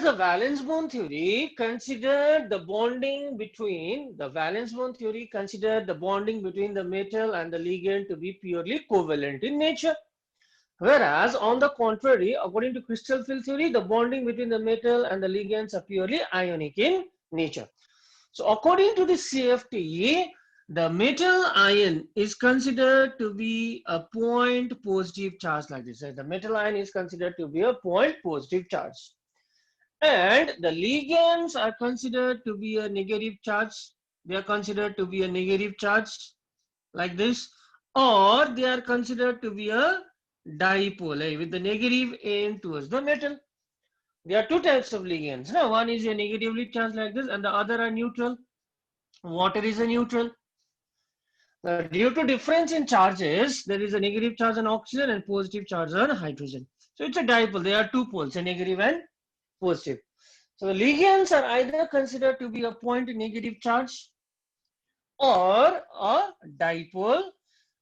the valence bond theory considered the bonding between the metal and the ligand to be purely covalent in nature. Whereas, on the contrary, according to crystal field theory, the bonding between the metal and the ligands are purely ionic in nature. So, according to the CFT, the metal ion is considered to be a point positive charge like this. The metal ion is considered to be a point positive charge. And the ligands are considered to be a negative charge. They are considered to be a negative charge like this, or they are considered to be a dipole with the negative end towards the metal. There are two types of ligands. Now, one is a negatively charged like this, and the other are neutral. Water is a neutral. Due to difference in charges, there is a negative charge on oxygen and positive charge on hydrogen. So it's a dipole. There are two poles, a negative and positive. So the ligands are either considered to be a point negative charge or a dipole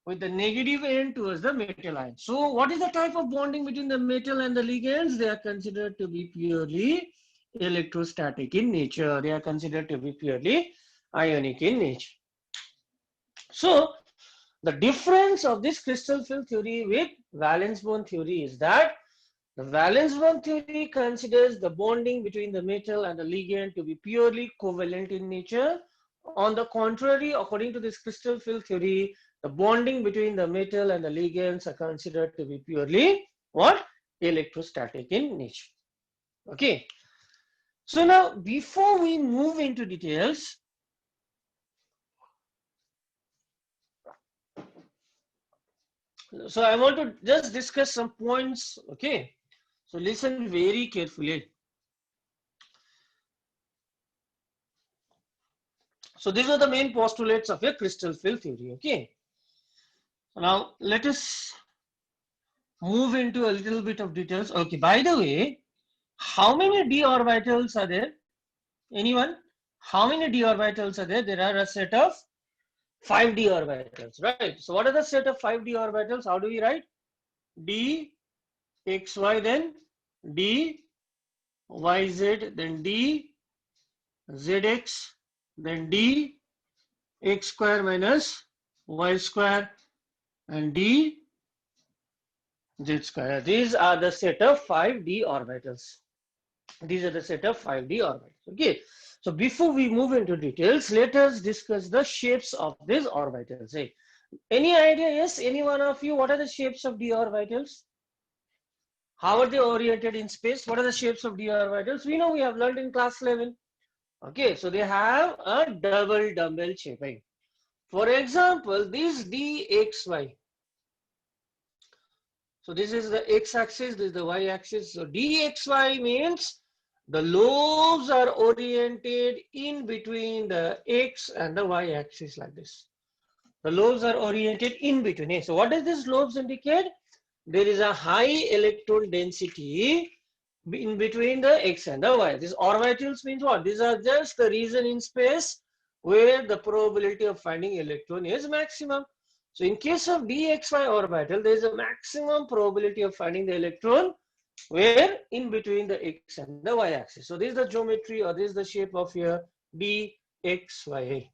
with the negative end towards the metal ion. So what is the type of bonding between the metal and the ligands? They are considered to be purely electrostatic in nature. They are considered to be purely ionic in nature. So the difference of this crystal field theory with valence bond theory is that the valence bond theory considers the bonding between the metal and the ligand to be purely covalent in nature. On the contrary, according to this crystal field theory, the bonding between the metal and the ligands are considered to be purely what? Electrostatic in nature. Okay. So now, before we move into details, so I want to just discuss some points. Okay. So listen very carefully. So these are the main postulates of a crystal field theory. Okay. Now let us move into a little bit of details. Okay. By the way, how many d orbitals are there? Anyone? How many d orbitals are there? There are a set of 5 d orbitals, right? So what are the set of 5 d orbitals? How do we write? D xy, then d yz, then d zx, then d x square minus y square, and d z square. These are the set of 5d orbitals. These are the set of 5d orbitals. Okay. So before we move into details, let us discuss the shapes of these orbitals. Hey, any idea? Yes, any one of you? What are the shapes of d orbitals? How are they oriented in space? What are the shapes of d orbitals? We know, we have learned in class 11. Okay, so they have a double dumbbell shaping. For example, this dxy. So this is the x-axis, this is the y-axis. So dxy means the lobes are oriented in between the x and the y-axis like this. The lobes are oriented in between. So what does this lobes indicate? There is a high electron density in between the x and the y. These orbitals means what? These are just the region in space where the probability of finding electron is maximum. So in case of dxy orbital, there is a maximum probability of finding the electron where in between the x and the y axis. So this is the geometry, or this is the shape of your dxy.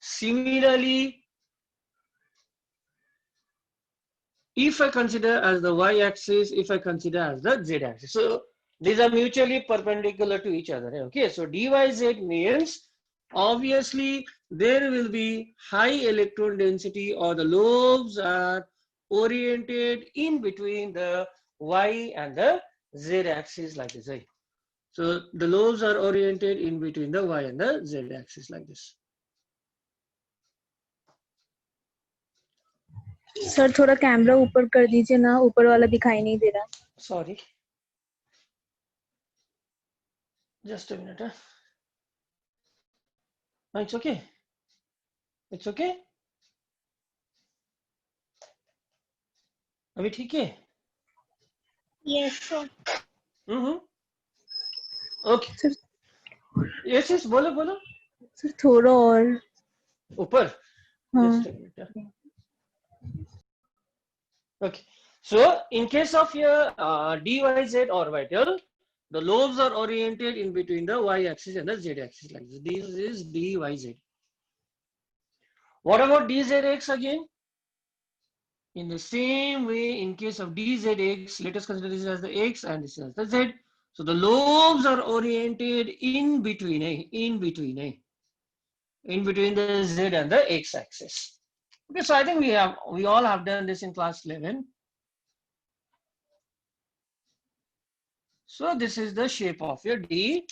Similarly, if I consider as the y-axis, if I consider as the z-axis. So these are mutually perpendicular to each other. Okay, so dyz means obviously there will be high electron density, or the lobes are oriented in between the y and the z-axis like this. So the lobes are oriented in between the y and the z-axis like this. Sir थोड़ा camera ऊपर कर दीजिए ना, ऊपर वाला दिखाई नहीं दे रहा. Sorry. Just a minute. No, it's okay. It's okay. अभी ठीक है? Yes, sir. Okay. Sir Yes, बोलो बोलो. सर थोड़ा और ऊपर. हाँ. Just a minute. Okay. So in case of your dyz orbital, The lobes are oriented in between the y-axis and the z-axis like this. This is dyz. What about dzx again? In the same way, in case of dzx, let us consider this as the x and this as the z. So the lobes are oriented in between the z and the x-axis. Okay, so I think we all have done this in class 11. So this is the shape of your dzx.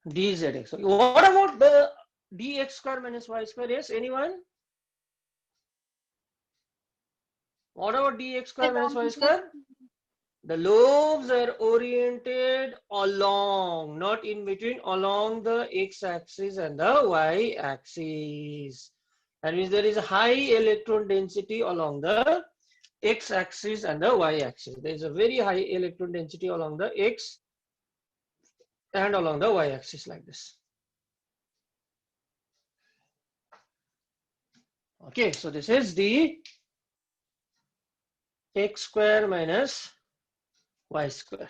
Dzx. What about the dx square minus y square? Yes, anyone? What about dx square minus y square? The lobes are oriented along, not in between, along the x-axis and the y-axis. That means there is a high electron density along the x-axis and the y-axis. There is a very high electron density along the x and along the y-axis like this. Okay, so this is the x square minus y square.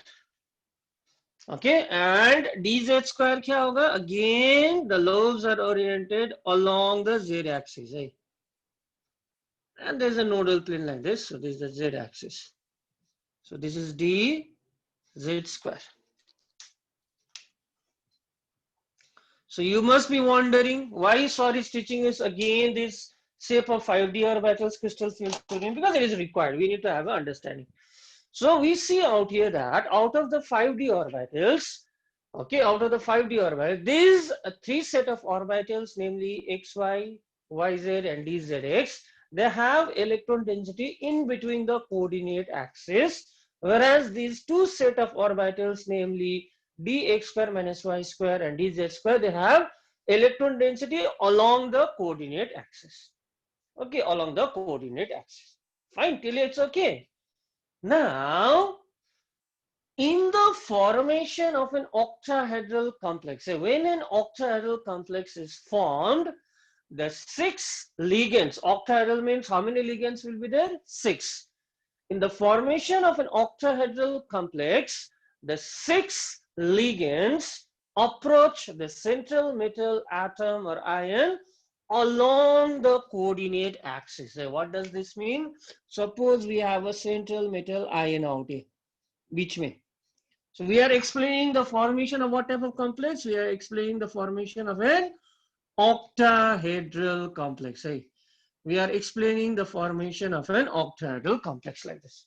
Okay, and dz square kya hoga? Again, the lobes are oriented along the z-axis. Right? And there's a nodal plane like this. So this is the z-axis. So this is dz square. So you must be wondering why Sorry's teaching is again this shape of 5D orbitals crystal field theory, because it is required. We need to have an understanding. So we see out here that out of the 5D orbitals, okay, out of the 5D orbitals, these three set of orbitals, namely xy, yz, and dzx, they have electron density in between the coordinate axis, whereas these two set of orbitals, namely dx square minus y square and dz square, they have electron density along the coordinate axis. Okay, along the coordinate axis. Fine, till it's okay. Now, in the formation of an octahedral complex, when an octahedral complex is formed, the 6 ligands, octahedral means how many ligands will be there? 6. In the formation of an octahedral complex, the 6 ligands approach the central metal atom or ion along the coordinate axis. So what does this mean? Suppose we have a central metal ion out here, beech mein. So we are explaining the formation of what type of complex? We are explaining the formation of an octahedral complex. We are explaining the formation of an octahedral complex like this.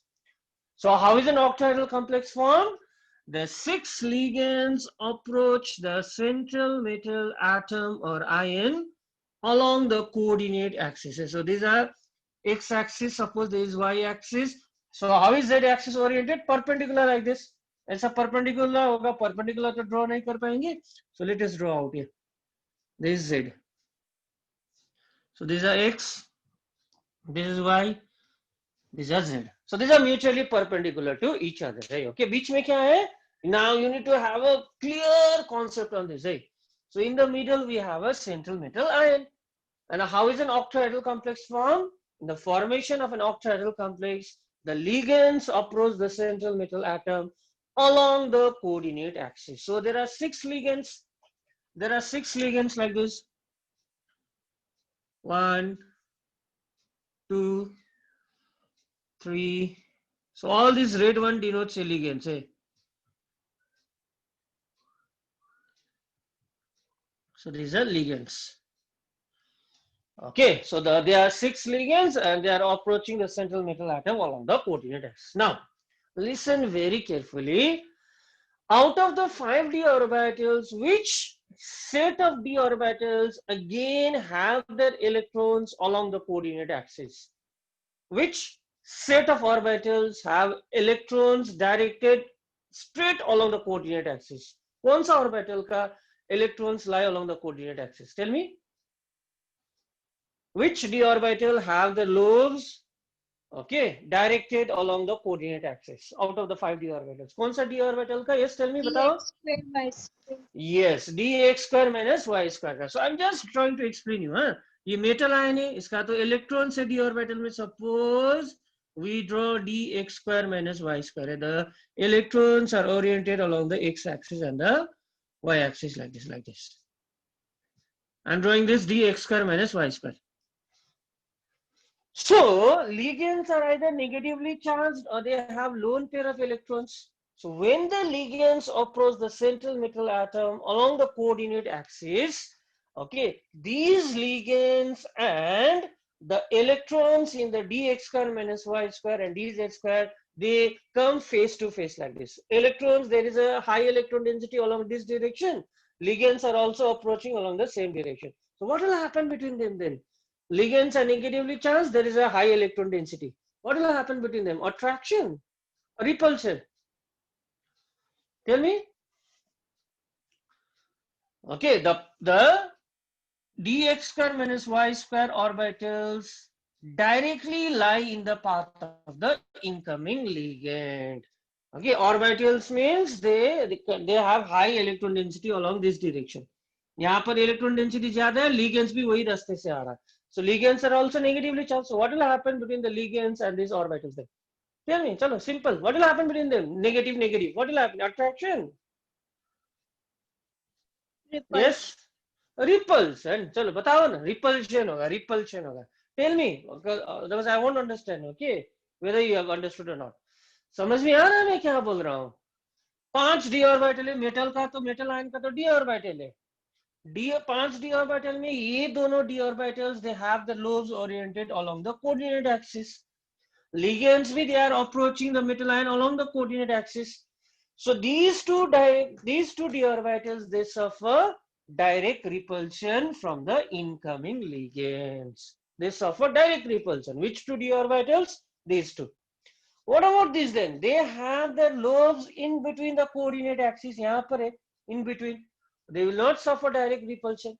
So how is an octahedral complex formed? The 6 ligands approach the central metal atom or ion along the coordinate axis. So these are x-axis, suppose this is y-axis. So how is z-axis oriented? Perpendicular like this. ऐसा perpendicular होगा, perpendicular तो draw नहीं कर पाएंगे. So let us draw out here. This is z. So these are x, this is y, these are z. So these are mutually perpendicular to each other. Right? Okay, बीच में क्या है? Now you need to have a clear concept on this. Right? So in the middle we have a central metal ion. And how is an octahedral complex formed? In the formation of an octahedral complex, the ligands approach the central metal atom along the coordinate axis. So there are 6 ligands. There are 6 ligands like this. 1, 2, 3. So all this red one denotes a ligand. So these are ligands. Okay, so there are 6 ligands and they are approaching the central metal atom along the coordinate axis. Now, listen very carefully. Out of the 5 d orbitals, which set of d orbitals again have their electrons along the coordinate axis? Which set of orbitals have electrons directed straight along the coordinate axis? कौन सा orbital का electrons lie along the coordinate axis? Tell me. Which d orbital have the lobes, okay, directed along the coordinate axis out of the 5 d orbitals? कौन सा d orbital का? Yes, tell me, बताओ. Yes, dx square minus y square. So I'm just trying to explain you. ये metal ion है, इसका तो electrons है d orbital में. Suppose we draw dx square minus y square. The electrons are oriented along the x-axis and the y-axis like this, like this. I'm drawing this dx square minus y square. So ligands are either negatively charged or they have lone pair of electrons. So when the ligands approach the central metal atom along the coordinate axis, okay, these ligands and the electrons in the dx square minus y square and dz square, they come face to face like this. Electrons, there is a high electron density along this direction. Ligands are also approaching along the same direction. So what will happen between them then? Ligands are negatively charged, there is a high electron density. What will happen between them? Attraction or repulsion? Tell me. Okay, the dx square minus y square orbitals directly lie in the path of the incoming ligand. Okay, orbitals means they have high electron density along this direction. यहाँ पर electron density ज्यादा है, ligands भी वही रास्ते से आ रहा है. So ligands are also negatively charged. So what will happen between the ligands and these orbitals then? Tell me, chalo, simple. What will happen between them? Negative, negative. What will happen? Attraction. Yes. Repulsion. चलो बताओ ना. Repulsion होगा. Repulsion होगा. Tell me. Otherwise I won't understand. Okay. Whether you have understood or not. समझ में आ रहा है मैं क्या बोल रहा हूँ? 5 d ऑर्बिटल है मेटल का, तो मेटल आयन का तो d ऑर्बिटल है. D 5 d ऑर्बिटल में ये दोनों d orbitals they have the lobes oriented along the coordinate axis. Ligands भी they are approaching the metal ion along the coordinate axis. So these two d orbitals they suffer direct repulsion from the incoming ligands. They suffer direct repulsion. Which two d orbitals? These two. What about this then? They have their lobes in between the coordinate axis. यहाँ पर है, in between. They will not suffer direct repulsion.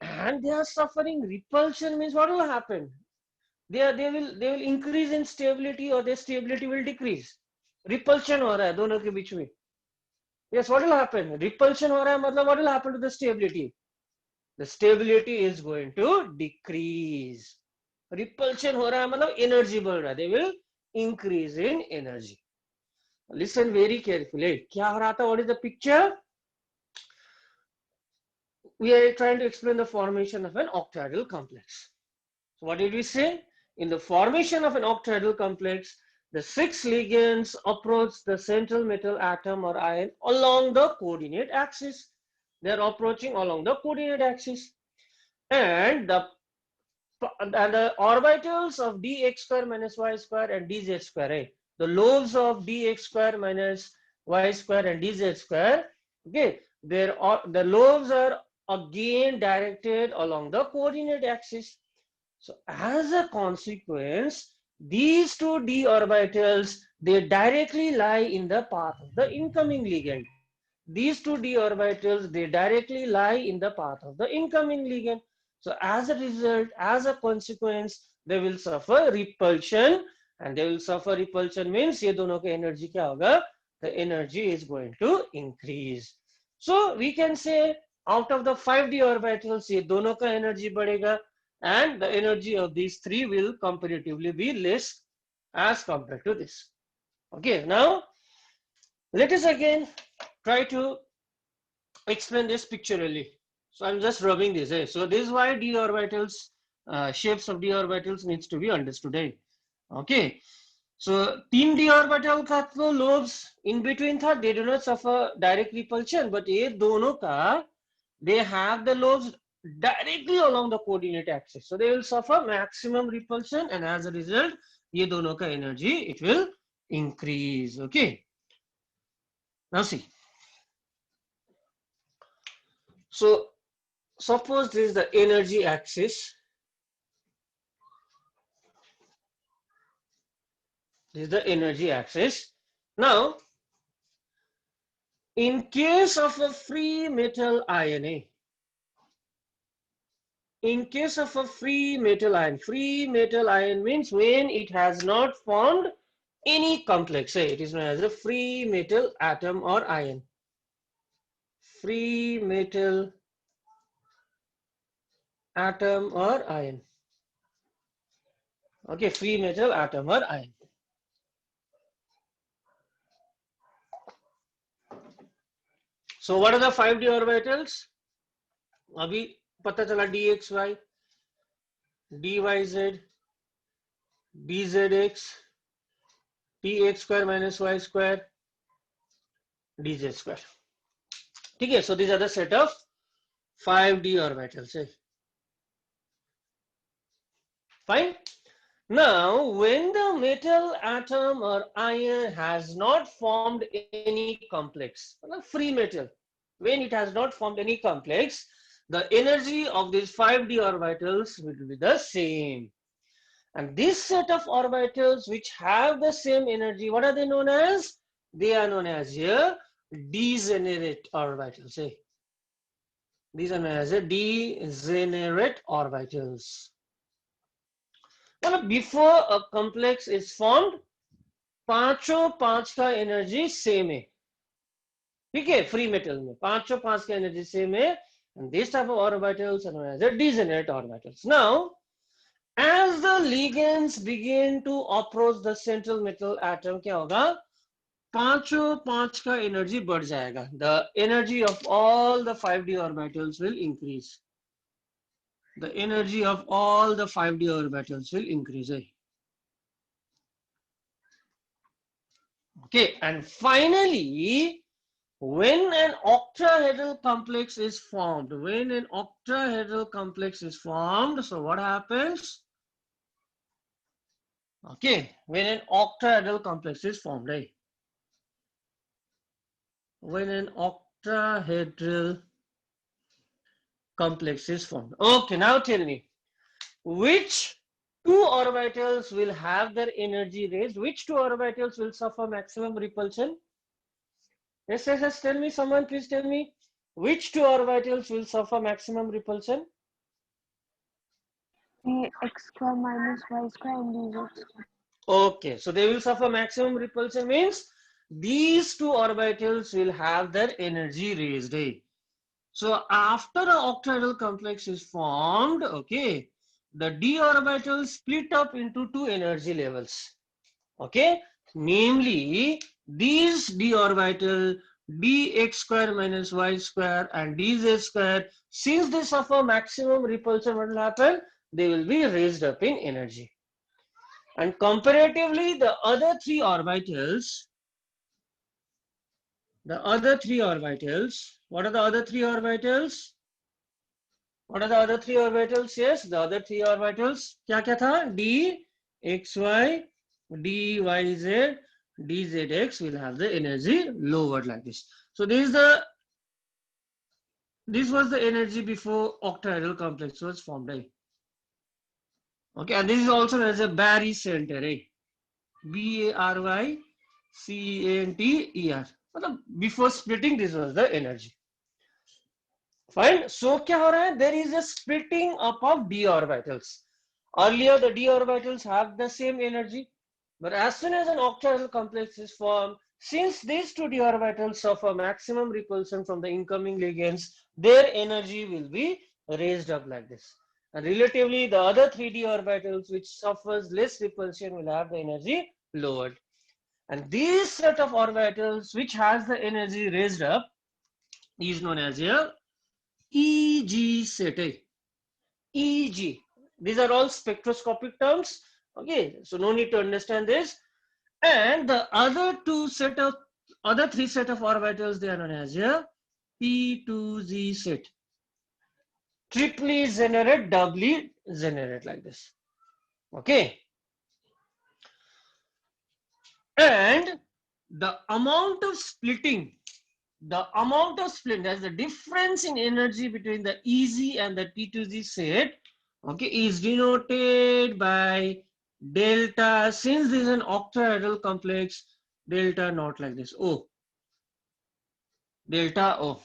And they are suffering repulsion means what will happen? They will increase in stability or their stability will decrease. Repulsion हो रहा है दोनों के बीच में. Yes, what will happen? Repulsion हो रहा है मतलब what will happen to the stability? The stability is going to decrease. Repulsion हो रहा है मतलब energy बढ़ रहा है. They will increase in energy. Listen very carefully. क्या हो रहा था? What is the picture? We are trying to explain the formation of an octahedral complex. So what did we say? In the formation of an octahedral complex, the 6 ligands approach the central metal atom or ion along the coordinate axis. They are approaching along the coordinate axis. And the orbitals of dx square minus y square and dz square, the lobes of dx square minus y square and dz square, okay, the lobes are again directed along the coordinate axis. So as a consequence, these two d orbitals, they directly lie in the path of the incoming ligand. These two d orbitals, they directly lie in the path of the incoming ligand. So as a result, as a consequence, they will suffer repulsion, and they will suffer repulsion means ये दोनों का energy क्या होगा? The energy is going to increase. So we can say out of the 5d orbitals, ये दोनों का energy बढ़ेगा, and the energy of these three will comparatively be less as compared to this. Okay, now let us again try to explain this pictorially. So I'm just rubbing this. So this is why d orbitals, shapes of d orbitals needs to be understood. Okay. So 3d orbital का तो lobes in between था, they do not suffer direct repulsion, but ये दोनों का they have the lobes directly along the coordinate axis. So they will suffer maximum repulsion, and as a result, ये दोनों का energy it will increase. Okay. Now see. So suppose this is the energy axis. This is the energy axis. Now, in case of a free metal ion, in case of a free metal ion means when it has not formed any complex, say it is known as a free metal atom or ion. Free metal atom or ion. Okay, free metal atom or ion. So what are the 5d orbitals? अभी पता चला dxy, dyz, dzx, tx square minus y square, dz square. ठीक है, so these are the set of 5d orbitals. Fine. Now, when the metal atom or ion has not formed any complex, free metal, when it has not formed any complex, the energy of these 5d orbitals will be the same. And this set of orbitals which have the same energy, what are they known as? They are known as here degenerate orbitals. These are known as degenerate orbitals. Before a complex is formed, पांचों पांच का energy same है, ठीक है, free metal में पांचों पांच का एनर्जी सेम है, and this type of orbitals are known as the degenerate orbitals. Now, as the ligands begin to approach the central metal atom, क्या होगा, पांचों पांच का एनर्जी बढ़ जाएगा. The energy of all the 5d orbitals will increase. The energy of all the 5d orbitals will increase. Okay, and finally, when an octahedral complex is formed, so what happens? Okay, when an octahedral complex is formed, right? When an octahedral complex is formed. Okay, now tell me, which two orbitals will have their energy raised? Which two orbitals will suffer maximum repulsion? Yes, tell me, someone please tell me, which two orbitals will suffer maximum repulsion? X square minus y square and dz square. Okay, so they will suffer maximum repulsion means these two orbitals will have their energy raised. So after an octahedral complex is formed, okay, the d orbitals split up into two energy levels. Okay, namely these d orbital dx square minus y square and dz square, since they suffer maximum repulsion, what will happen? They will be raised up in energy. And comparatively, the other three orbitals, what are the other three orbitals? What are the other three orbitals? Yes, the other three orbitals, क्या था? D, xy, dyz, dzx will have the energy lowered like this. So this was the energy before octahedral complex was formed. Okay, and this is also known as a barycenter. B-A-R-Y-C-E-N-T-E-R. Before splitting, this was the energy. Fine. So क्या हो रहा है? There is a splitting up of d orbitals. Earlier, the d orbitals have the same energy, but as soon as an octahedral complex is formed, since these two d orbitals suffer maximum repulsion from the incoming ligands, their energy will be raised up like this. And relatively, the other three d orbitals which suffers less repulsion will have the energy lowered. And this set of orbitals which has the energy raised up is known as a EG set. EG. These are all spectroscopic terms. Okay, so no need to understand this. And the other three set of orbitals, they are known as a P2Z set. Triply generate, doubly generate like this. Okay. And the amount of splitting, that's the difference in energy between the EZ and the P2Z set, okay, is denoted by delta. Since this is an octahedral complex, delta naught like this, O. Delta O.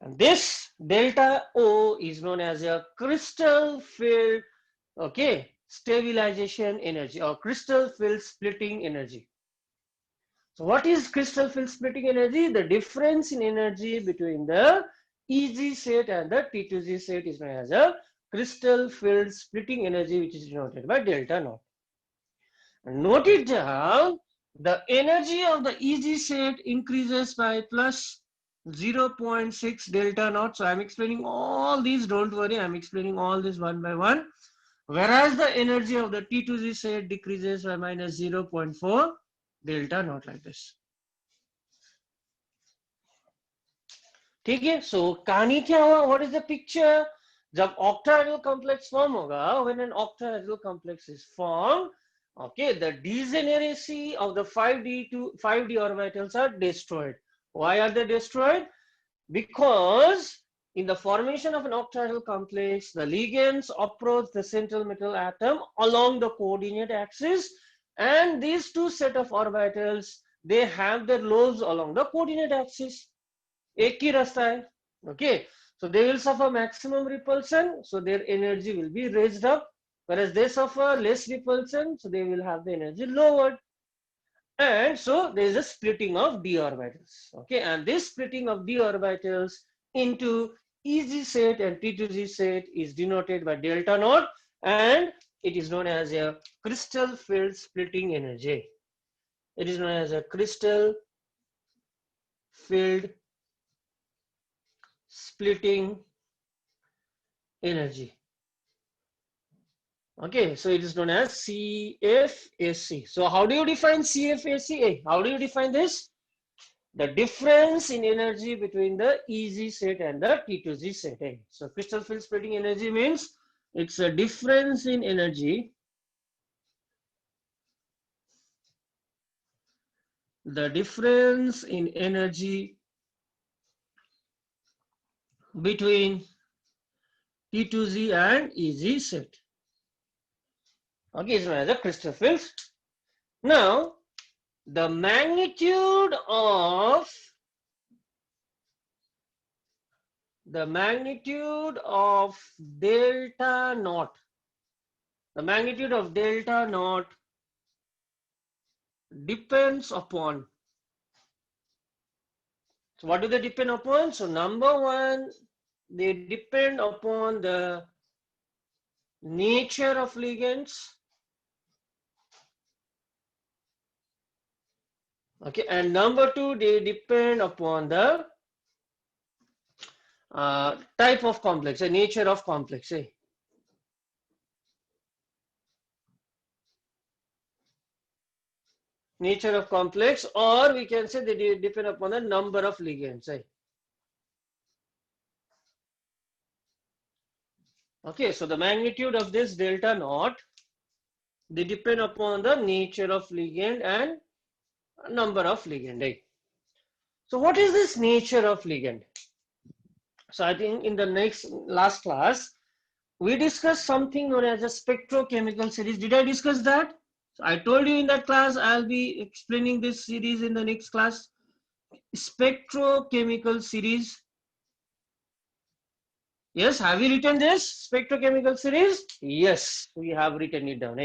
And this delta O is known as a crystal field, okay, stabilization energy or crystal field splitting energy. So what is crystal field splitting energy? The difference in energy between the EG set and the P2Z set is known as a crystal field splitting energy, which is denoted by delta naught. Note it down, the energy of the EZ set increases by plus 0.6 delta naught. So I'm explaining all these, don't worry, I'm explaining all this one by one. Whereas the energy of the T2Z set decreases by minus 0.4 delta naught, like this. Okay, so कहानी क्या हुआ? What is the picture? जब octahedral complex form होगा, when an octahedral complex is formed, okay, the degeneracy of the 5d orbitals are destroyed. Why are they destroyed? Because in the formation of an octahedral complex, the ligands approach the central metal atom along the coordinate axis, and these two set of orbitals, they have their lobes along the coordinate axis. एक ही रास्ता है. Okay, so they will suffer maximum repulsion, so their energy will be raised up, whereas they suffer less repulsion, so they will have the energy lowered. And so there is a splitting of d orbitals. Okay, and this splitting of d orbitals into EZ set and T2Z set is denoted by delta naught, and it is known as a crystal field splitting energy. It is known as a crystal field splitting energy. Okay, so it is known as CFSE. So how do you define CFSE? How do you define this? The difference in energy between the EZ set and the T2Z set. So crystal field splitting energy means it's a difference in energy. The difference in energy between T2Z and EZ set. Okay, it's known as a crystal field. Now, the magnitude of delta naught, the magnitude of delta naught depends upon. So what do they depend upon? So number one, they depend upon the nature of ligands. Okay, and number two, they depend upon the type of complex, the nature of complex. Nature of complex, or we can say they depend upon the number of ligands. Okay, so the magnitude of this delta naught, they depend upon the nature of ligand and number of ligand. So what is this nature of ligand? So I think in the last class, we discussed something known as a spectrochemical series. Did I discuss that? So I told you in that class, I'll be explaining this series in the next class. Spectrochemical series. Yes, have you written this spectrochemical series? Yes, we have written it down.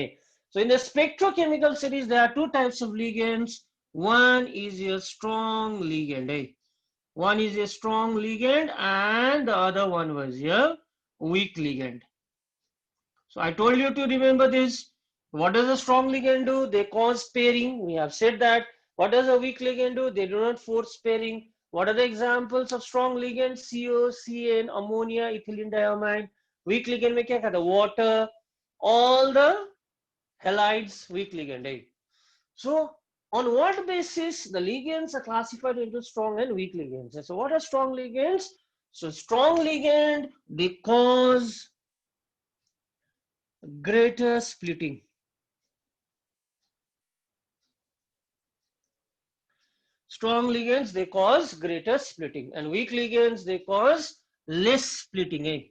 So in the spectrochemical series, there are two types of ligands. One is a strong ligand. One is a strong ligand and the other one was a weak ligand. So I told you to remember this. What does a strong ligand do? They cause pairing. We have said that. What does a weak ligand do? They do not force pairing. What are the examples of strong ligands? CO, CN, ammonia, ethylene diamide. Weak ligand में क्या कहता है? Water. All the halides, weak ligand. So on what basis the ligands are classified into strong and weak ligands? So what are strong ligands? So strong ligand, they cause greater splitting. Strong ligands, they cause greater splitting, and weak ligands, they cause less splitting.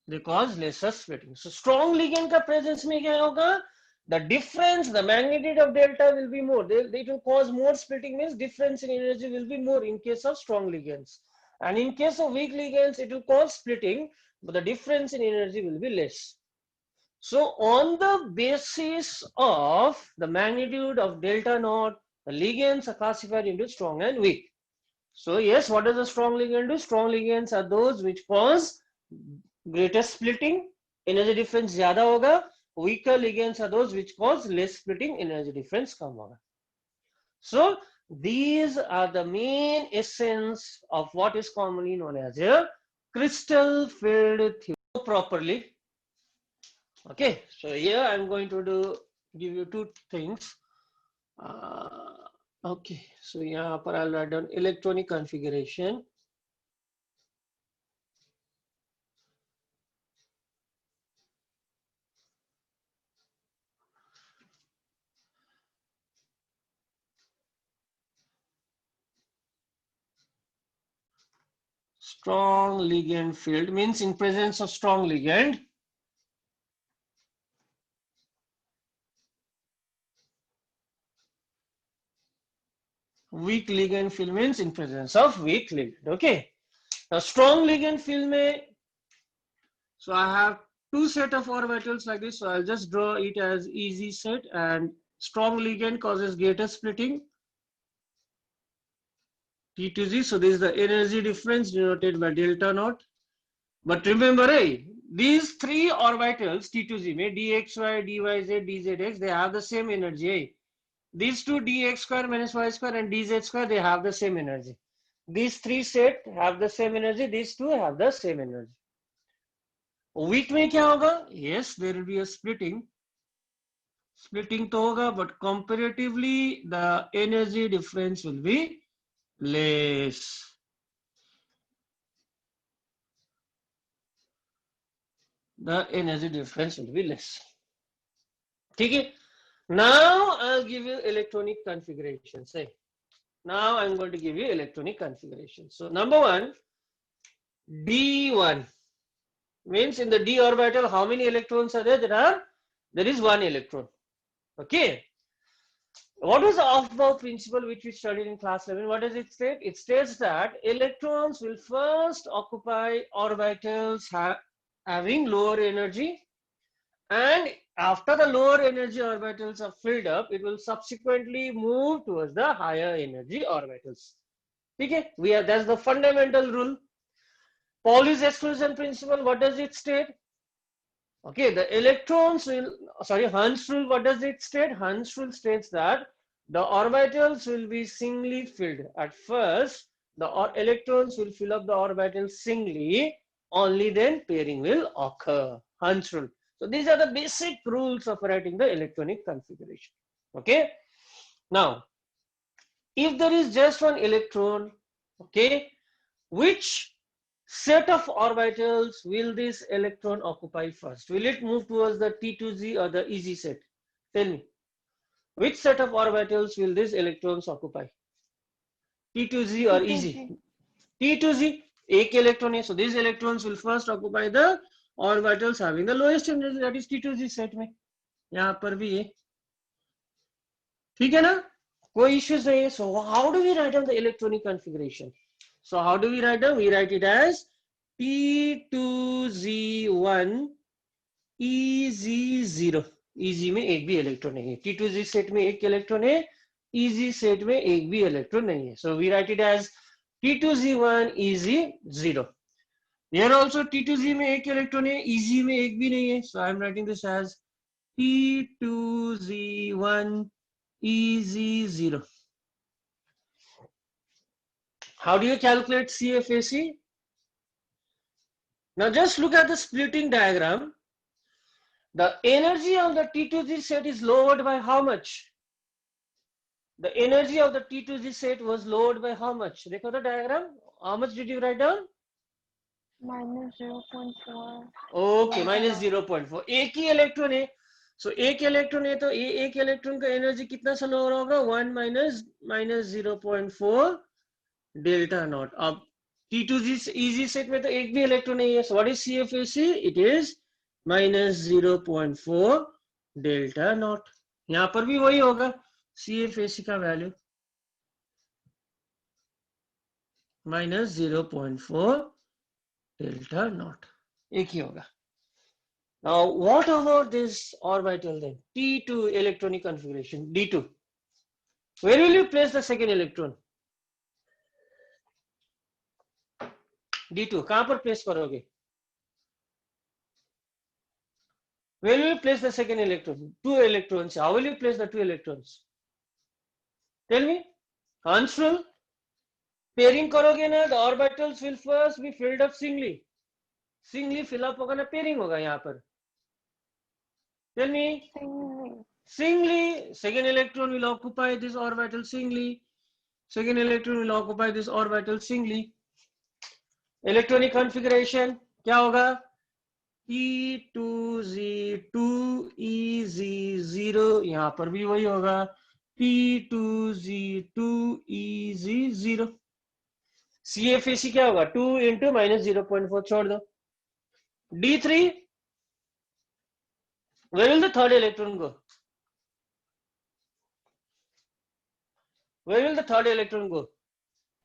They cause lesser splitting. So strong ligand ka presence mein kya hoga? The difference, the magnitude of delta will be more. They will cause more splitting, means difference in energy will be more in case of strong ligands. And in case of weak ligands, it will cause splitting, but the difference in energy will be less. So on the basis of the magnitude of delta naught, The ligands are classified into strong and weak. So yes, what does a strong ligand do? Strong ligands are those which cause greater splitting, energy difference ज़्यादा होगा. Weaker ligands are those which cause less splitting, energy difference कम होगा. So these are the main essence of what is commonly known as a crystal field theory properly. Okay, so here I'm going to give you two things. Okay, so यहाँ पर I'll write down electronic configuration. Strong ligand field means in presence of strong ligand. Weak ligand field means in presence of weak ligand. Okay. Now strong ligand field में, so I have two set of orbitals like this. So I'll just draw it as easy set, and strong ligand causes greater splitting. T to Z. So this is the energy difference denoted by delta naught. But remember, these three orbitals T to Z में dxy, dyz, dzx, they have the same energy. These two dx square minus y square and dz square, they have the same energy. These three set have the same energy. These two have the same energy. Weak में क्या होगा? Yes, there will be a splitting. Splitting तो होगा, but comparatively the energy difference will be less. The energy difference will be less. Okay. Now I'll give you electronic configuration. Say, now I'm going to give you electronic configuration. So number one, D1 means in the d orbital, how many electrons are there? There is one electron. Okay. What was the Aufbau principle which we studied in class 11? What does it state? It states that electrons will first occupy orbitals having lower energy, and after the lower energy orbitals are filled up, it will subsequently move towards the higher energy orbitals. Okay, that's the fundamental rule. Pauli's exclusion principle, what does it state? Okay, the electrons will, Hund's rule, what does it state? Hund's rule states that the orbitals will be singly filled. At first, the electrons will fill up the orbitals singly, only then pairing will occur. Hund's rule. So these are the basic rules of writing the electronic configuration. Okay. Now, if there is just one electron, okay, which set of orbitals will this electron occupy first? Will it move towards the T2Z or the EZ set? Tell me. Which set of orbitals will these electrons occupy? T2Z or EZ? T2Z. एक electron है. So these electrons will first occupy the orbitals having the lowest energy, that is T2Z set में. यहाँ पर भी है. ठीक है ना? कोई issues नहीं है. So how do we write down the electronic configuration? So how do we write down? We write it as T2Z1 EZ0. EZ में एक भी इलेक्ट्रॉन नहीं है. T2Z सेट में एक इलेक्ट्रॉन है, EZ सेट में एक भी इलेक्ट्रॉन नहीं है. So we write it as T2Z1 EZ0. Here also T2Z में एक इलेक्ट्रॉन है, EZ में एक भी नहीं है. So I am writing this as T2Z1 EZ0. How do you calculate CFAC? Now just look at the splitting diagram. The energy of the T2Z set is lowered by how much? The energy of the T2Z set was lowered by how much? Dekho the diagram. How much did you write down? Minus 0.4. Okay, minus 0.4. एक ही electron है. So एक electron है तो एक electron का energy कितना सा lower होगा? 1 minus 0.4 delta naught. अब T2Z EZ set में तो एक भी इलेक्ट्रॉन नहीं है. So what is CFAC? It is minus 0.4 delta naught. यहाँ पर भी वही होगा. CFAC का वैल्यू minus 0.4 delta naught. एक ही होगा. Now what about this orbital then? T2 electronic configuration, D2. Where will you place the second electron? D2. कहां पर place करोगे? Where will you place the second electron? Two electrons. How will you place the two electrons? Tell me. Answer. Pairing करोगे ना, the orbitals will first be filled up singly. Singly fill up होगा ना, pairing होगा यहाँ पर. Tell me. Singly. Second electron will occupy this orbital singly. Second electron will occupy this orbital singly. Electronic configuration क्या होगा? P2Z2EZ0. यहाँ पर भी वही होगा. P2Z2EZ0. CFAC क्या होगा? 2 into minus 0.4 छोड़ दो. D3. Where will the third electron go? Where will the third electron go?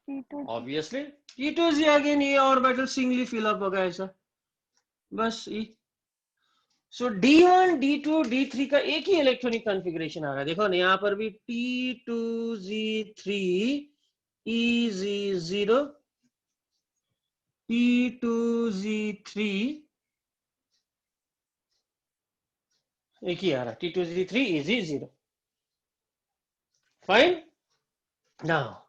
T2. Obviously T2Z again. ये orbital singly fill up होगा ऐसा. बस E. So D1, D2, D3 का एक ही इलेक्ट्रॉनिक कॉन्फ़िगरेशन आ रहा है. देखो ना यहाँ पर भी P2Z3 EZ0, P2Z3 एक ही आ रहा है. T2Z3 EZ0. Fine. Now,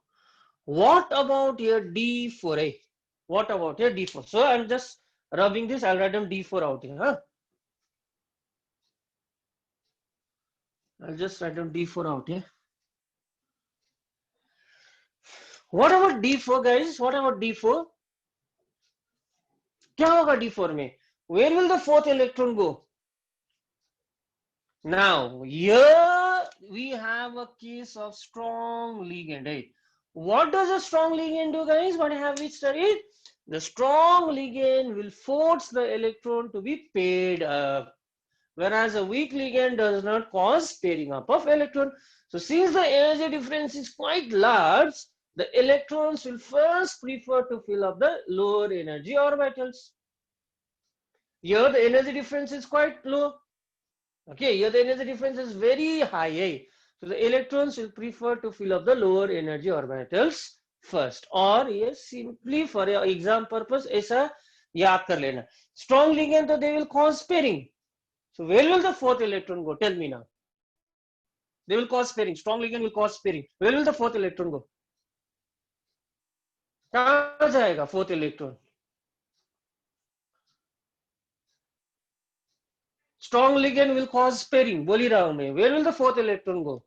what about your D4A? What about your D4? So I'm just rubbing this. I'll write down D4 out here. Huh? I'll just write down D4 out here. What about D4, guys? What about D4? क्या होगा D4 में? Where will the fourth electron go? Now, here we have a case of strong ligand. Right? What does a strong ligand do, guys? What have we studied? The strong ligand will force the electron to be paired up, whereas a weak ligand does not cause pairing up of electron. So since the energy difference is quite large, the electrons will first prefer to fill up the lower energy orbitals. Here the energy difference is quite low. Okay, here the energy difference is very high. So the electrons will prefer to fill up the lower energy orbitals first. Or yes, simply for your exam purpose, ऐसा याद कर लेना. Strong ligand, so they will cause pairing. So where will the fourth electron go? Tell me now. They will cause pairing. Strong ligand will cause pairing. Where will the fourth electron go? कहाँ जाएगा fourth electron? Strong ligand will cause pairing. बोल ही रहा हूं मैं. Where will the fourth electron go?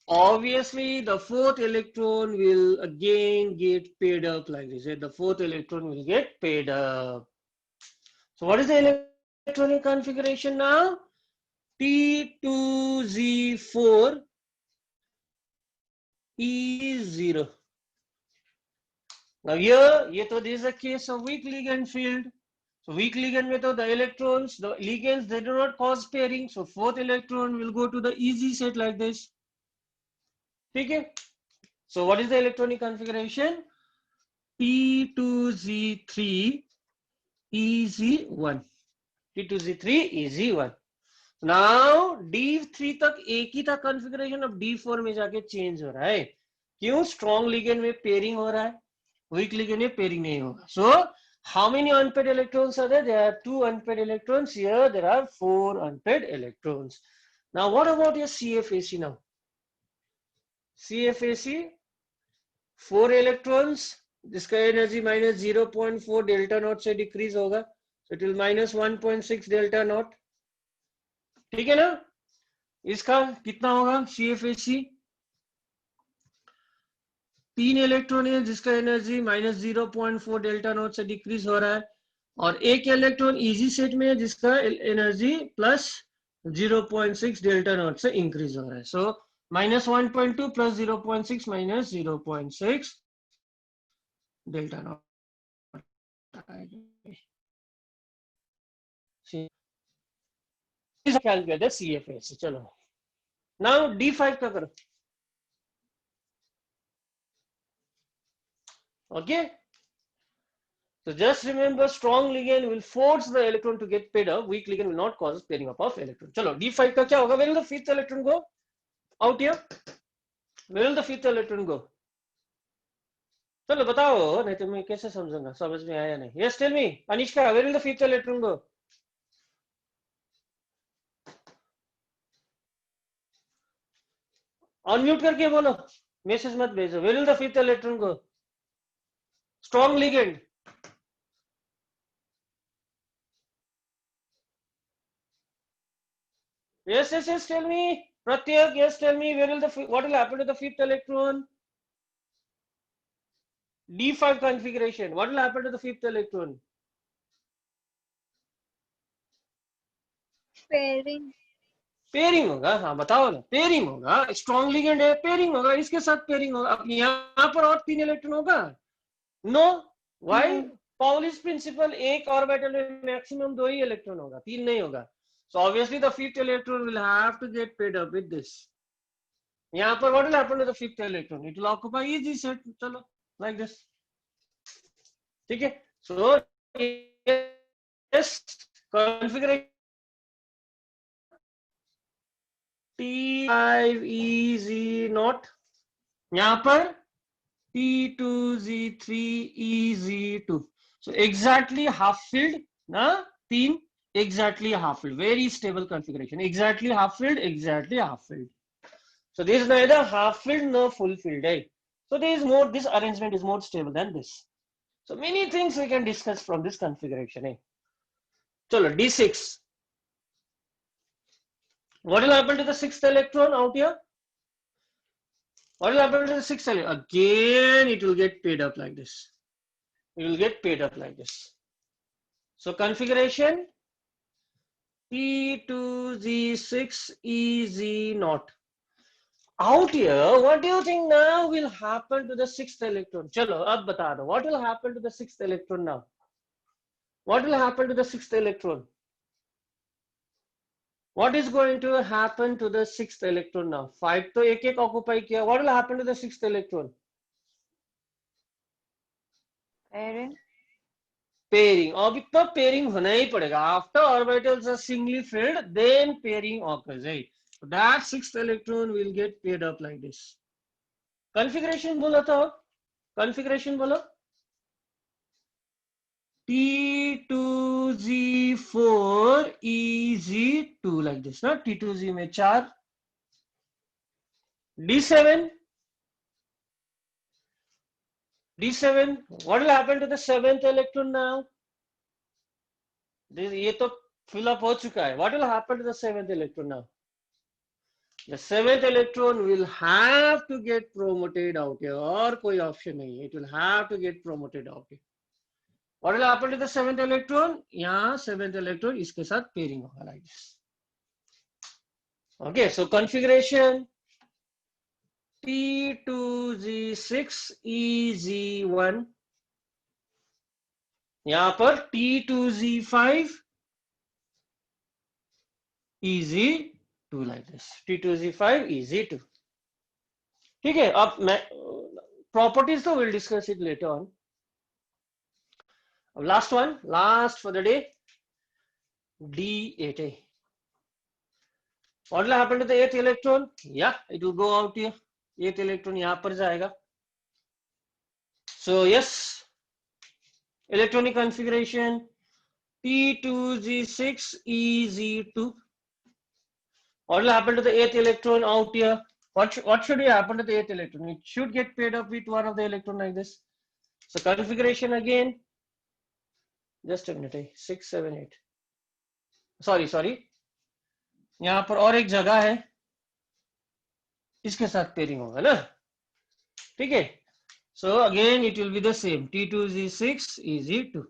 Obviously, the fourth electron will again get paired up like this. The fourth electron will get paired up. So what is the electronic configuration now? T2Z4 E0. Now here, this is a case of weak ligand field. So weak ligand method, the electrons, the ligands, they do not cause pairing. So fourth electron will go to the EZ set like this. Okay. So what is the electronic configuration? P2Z3 EZ1. P2Z3 EZ1. Now D3 तक एक ही था configuration, अब D4 में जाके change हो रहा है. क्यों? Strong ligand में pairing हो रहा है, weak ligand में pairing नहीं होगा. So how many unpaired electrons are there? There are 2 unpaired electrons. Here there are 4 unpaired electrons. Now what about your CFAC now? CFAC 4 electrons, जिसका एनर्जी माइनस 0.4 डेल्टा नॉट से decrease होगा. So it will minus 1.6 delta not. ठीक है ना? इसका कितना होगा CFAC? 3 electron है जिसका एनर्जी माइनस 0.4 डेल्टा नॉट से डिक्रीज हो रहा है, और एक इलेक्ट्रॉन इजी सेट में है जिसका एनर्जी प्लस 0.6 डेल्टा नॉट से इंक्रीज हो रहा है. सो minus 1.2 plus 0.6 minus 0.6 delta naught. Calculate the CFAC. चलो. Now D5 का करो. Okay. So just remember, strong ligand will force the electron to get paired up. Weak ligand will not cause pairing up of electron. चलो D5 का क्या होगा? Where will the fifth electron go? Out here. Where will the fifth electron go? चलो बताओ, नहीं तो मैं कैसे समझूंगा, समझ में आया नहीं. Yes, tell me, Anishka, where will the fifth electron go? Unmute करके बोलो, मैसेज मत भेजो. Where will the fifth electron go? Strong ligand. Yes, yes, yes. Tell me, Pratyak. Yes, tell me. What will happen to the fifth electron? D5 configuration. What will happen to the fifth electron? Pairing. Pairing होगा. हाँ बताओ ना, pairing होगा. Strong ligand है, pairing होगा, इसके साथ pairing होगा. अब यहाँ पर और 3 इलेक्ट्रॉन होगा? No. Why? No. Pauli's principle, एक ऑर्बिटल में मैक्सिमम 2 ही इलेक्ट्रॉन होगा, 3 नहीं होगा. So obviously the fifth electron will have to get paired up with this. यहाँ पर what will happen to the fifth electron? It will occupy eg set. चलो like this. ठीक है. सो यस, कॉन्फ़िगरेशन T5EZ0, यहाँ पर T2Z3EZ2. So exactly half filled, ना 3 exactly half filled. Very stable configuration. Exactly half filled, exactly half filled. So this is neither half filled nor full filled. Eh? So there is more. This arrangement is more stable than this. So many things we can discuss from this configuration. Eh? Chalo, D6. What will happen to the sixth electron out here? What will happen to the sixth electron? Again, it will get paid up like this. It will get paid up like this. So configuration T2Z6EZ0. Out here, what do you think now will happen to the sixth electron? Chalo, ab bata do. What will happen to the sixth electron now? What will happen to the sixth electron? What is going to happen to the sixth electron now? 5 to ek occupy kiya. What will happen to the sixth electron? Pairing. Pairing. अब इतना pairing होना ही पड़ेगा. After orbitals are singly filled, then pairing occurs. Right? So that sixth electron will get paired up like this. Configuration बोला था. Configuration बोलो. T2Z4EZ2 like this. ना T2Z में 4. D7. D7. What will happen to the seventh electron now? ये तो fill up हो चुका है. What will happen to the seventh electron now? The seventh electron will have to get promoted out here. और कोई option नहीं है. It will have to get promoted out here. What will happen to the seventh electron? यहाँ seventh electron इसके साथ pairing होगा like this. Okay, so configuration T2Z6EZ1. यहाँ पर T2Z5EZ2 like this. T2Z5EZ2. ठीक है. अब मैं properties तो we'll discuss it later on. Last one, last for the day, D8A. What will happen to the 8th electron? Yeah, it will go out here. 8th electron यहाँ पर जाएगा. So yes, electronic configuration T2Z6EZ2. What will happen to the 8th electron out here? What should happen to the 8th electron? It should get paired up with one of the electron like this. So configuration again. Just a minute. 6, 7, 8. Sorry. यहाँ पर और एक जगह है, इसके साथ pairing होगा ना. ठीक है. So again it will be the same. T2Z6EZ2.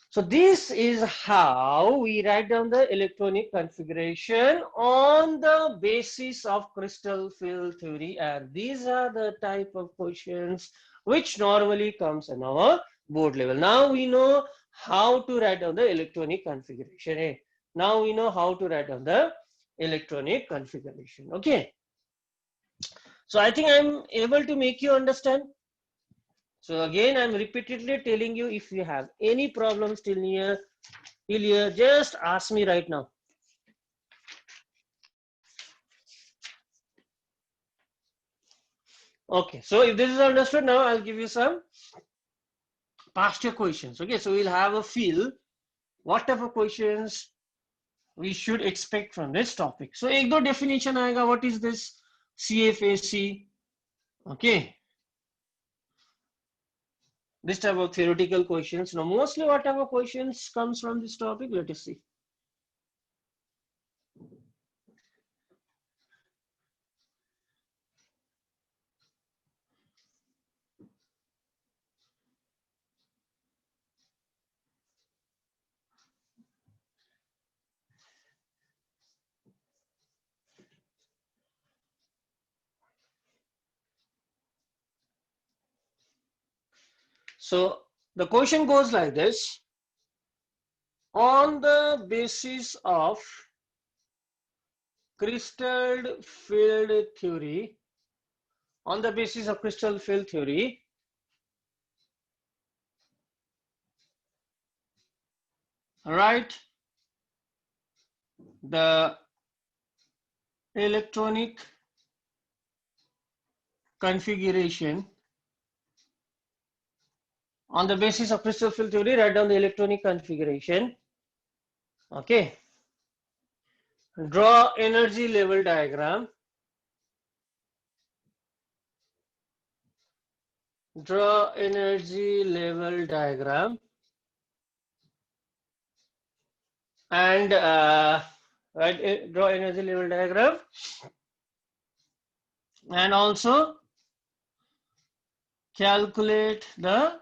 So this is how we write down the electronic configuration on the basis of crystal field theory, and these are the type of questions which normally comes in our board level. Now we know how to write down the electronic configuration. Now we know how to write down the electronic configuration. Okay. So I think I'm able to make you understand. So again, I'm repeatedly telling you, if you have any problems till here, just ask me right now. Okay, so if this is understood, now I'll give you some past year questions. Okay, so we'll have a feel what type of questions we should expect from this topic. So एक दो definition आएगा. What is this CFAC? Okay, this type of theoretical questions. Now mostly what type of questions comes from this topic? Let us see. So the question goes like this: on the basis of crystal field theory, on the basis of crystal field theory, write the electronic configuration. On the basis of crystal field theory, write down the electronic configuration. Okay. Draw energy level diagram. Draw energy level diagram. And draw energy level diagram. And also calculate the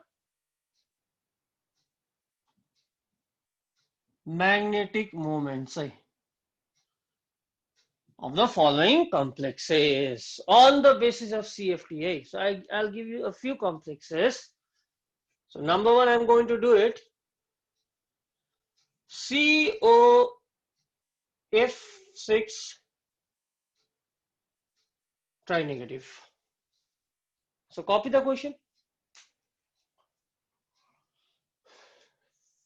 magnetic moments of the following complexes on the basis of CFTA. So I'll give you a few complexes. So number one, I'm going to do it. COF6 tri-negative. So copy the question.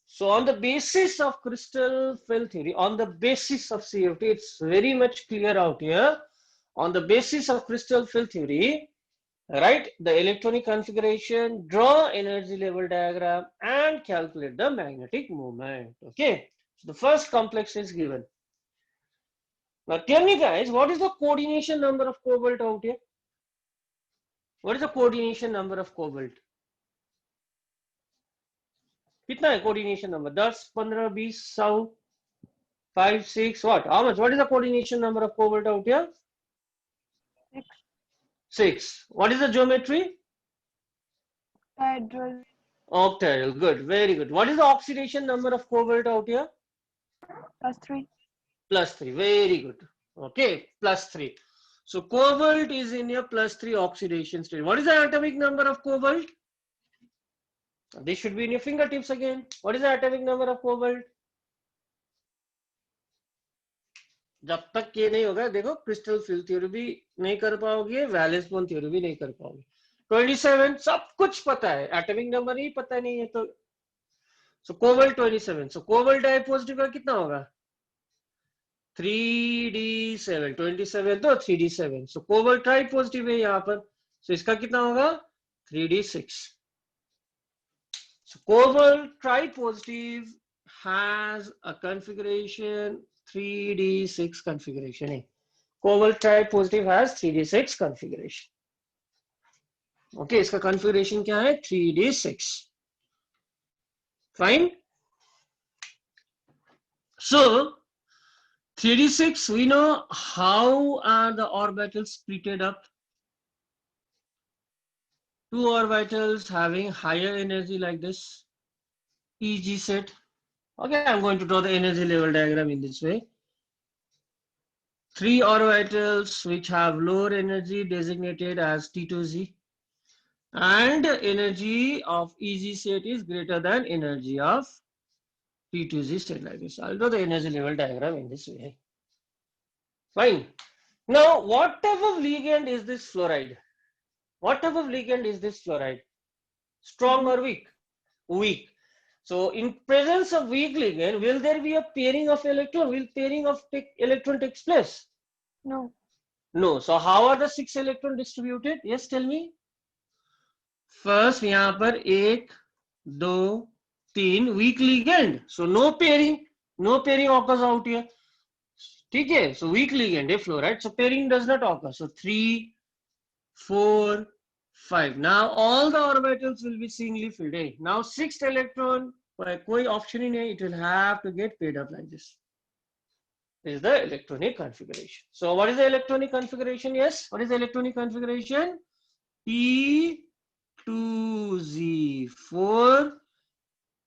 So on the basis of crystal field theory, on the basis of CFT, it's very much clear out here. On the basis of crystal field theory, write the electronic configuration, draw energy level diagram, and calculate the magnetic moment. Okay, so the first complex is given. Now tell me guys, what is the coordination number of cobalt out here? What is the coordination number of cobalt? कितना है coordination number? 10, 15, 20, 100, 5, 6, what? How much? What is the coordination number of cobalt out here? 6. 6. What is the geometry? Octahedral. Octahedral. Good. Very good. What is the oxidation number of cobalt out here? +3. +3. Very good. Okay. +3. So cobalt is in your +3 oxidation state. What is the atomic number of cobalt? This should be in your fingertips again. What is the atomic number of cobalt? जब तक ये नहीं होगा देखो crystal field theory भी नहीं कर पाओगे, वैलेंस बॉन्ड थ्योरी भी नहीं कर पाओगे. 27 सब कुछ पता है, एटॉमिक नंबर ही पता नहीं है तो. सो कोबाल्ट 27. सो कोबाल्ट डाई पॉजिटिव का कितना होगा? 3d7. 27 तो 3d7. सो कोबाल्ट ट्राई पॉजिटिव है यहाँ पर, सो इसका कितना होगा? 3d6. So cobalt tripositive has a configuration 3d6 configuration. Cobalt tripositive has 3d6 configuration. Okay, इसका configuration क्या है? 3d6. Fine. So 3d6, we know how are the orbitals splitted up. 2 orbitals having higher energy like this, EG set. Okay, I'm going to draw the energy level diagram in this way. 3 orbitals which have lower energy designated as T2Z, and energy of EG set is greater than energy of T2Z set like this. I'll draw the energy level diagram in this way. Fine. Now, what type of ligand is this fluoride? What type of ligand is this fluoride? Strong or weak? Weak. So in presence of weak ligand, will there be a pairing of electron? Will pairing of electron takes place? No. No. So how are the 6 electron distributed? Yes, tell me. First, यहाँ पर 1, 2, 3 weak ligand. So no pairing. No pairing occurs out here. ठीक है? So weak ligand, fluoride. So pairing does not occur. So 3, 4, 5. Now all the orbitals will be singly filled. Now 6th electron, कोई option ही नहीं. It will have to get paired up like this. This is the electronic configuration. So what is the electronic configuration? Yes, what is the electronic configuration? T2Z4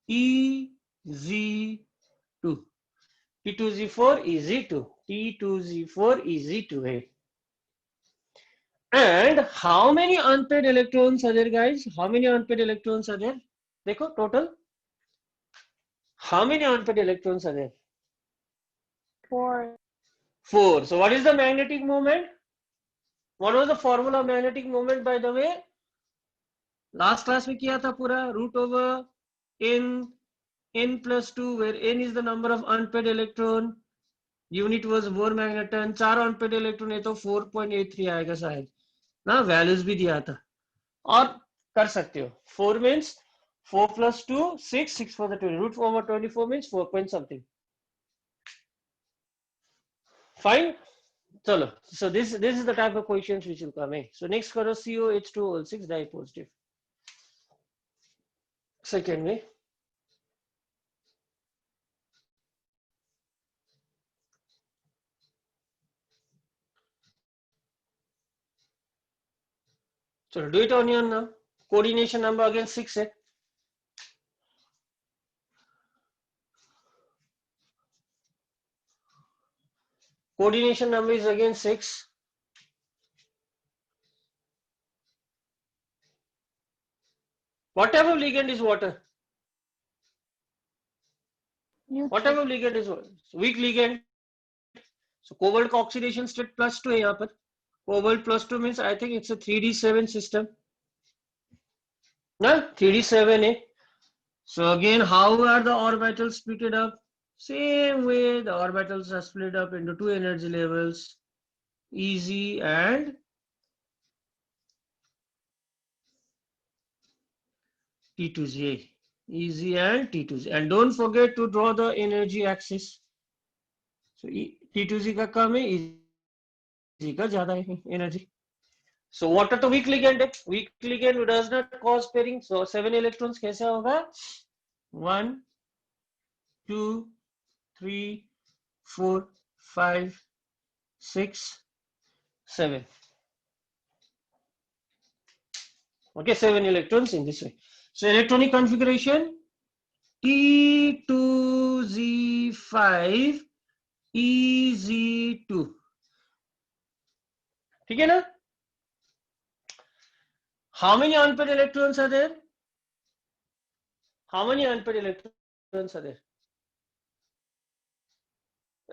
EZ2. T2Z4 EZ2. T2Z4 EZ2. And how many unpaired electrons are there, guys? How many unpaired electrons are there? देखो total. How many unpaired electrons are there? 4. 4. So what is the magnetic moment? What was the formula of magnetic moment, by the way? Last class में किया था पूरा root over n plus 2, where n is the number of unpaired electron. Unit was Bohr magneton. 4 unpaired electron है तो 4.83 आएगा शायद ना. values भी दिया था और कर सकते हो. 4 means 4 plus 2 6, 6 for the 20. Root over 24 means 4 point something. Fine. Chalo. So this is the type of questions which will come in. So next करो COH2O6 dipositive. Second way. So do it on your now. Coordination number again 6 है. Coordination number is again 6. Whatever ligand is water. Whatever ligand is water. Weak ligand. So cobalt का oxidation state +2 है यहाँ पर. Cobalt +2 means I think it's a 3d7 system. Na 3d7 है. So again, how are the orbitals split up? Same way, the orbitals are split up into 2 energy levels, EZ and T2Z. EZ and T2Z. And don't forget to draw the energy axis. So T2Z का कम है, EZ का ज़्यादा है energy. So water तो weak ligand है. Weak ligand does not cause pairing. So 7 electrons कैसे होगा? 1, 2, 3, 4, 5, 6, 7. Okay, 7 electrons in this way. So electronic configuration T2Z5 EZ2. ठीक है ना? How many unpaired electrons are there? How many unpaired electrons are there?